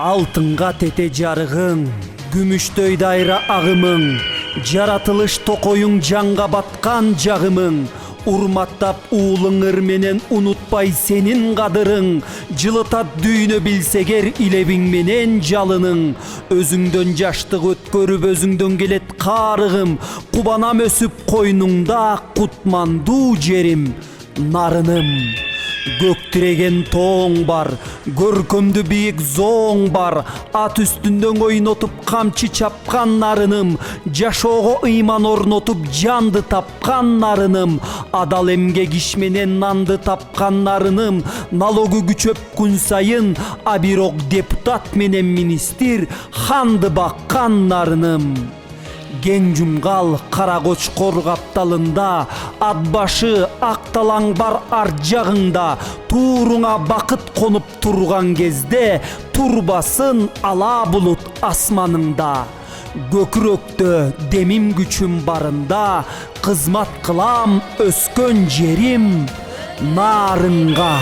Алтынға тете жарығың, күмүштөй дайра агымың, жаратылыш токоюң жанга баткан жагымың, урматтап уулыңыр менен унутпай сенин кадырың, жылытат дүйнө билсегер илебиң менен жалының, өзүңдөн жаштык өткөрүп өзүңдөн келет карыгым, кубанам өсүп койнуңда кутмандуу жерим, нарыным. Көктіреген тоң бар, көркөмдү бийик зоң бар, ат үстүндөн ойнотуп камчы чапкан нарыным, жашоого ыйман орнотуп жанды тапкан нарыным, адал эмгек иш менен нанды тапкан нарыным, налогу күчөп күн сайын, а бирок депутат менен министр ханды баккан нарыным. Кең жумгал кара кочкор капталында, ат башы ак талаң бар ар жагыңда, тууруңа бакыт конуп турган кезде, турбасын ала булут асманыңда. Көкүрөктө демим күчүм барында, кызмат кылам өскөн жерим нарыңга.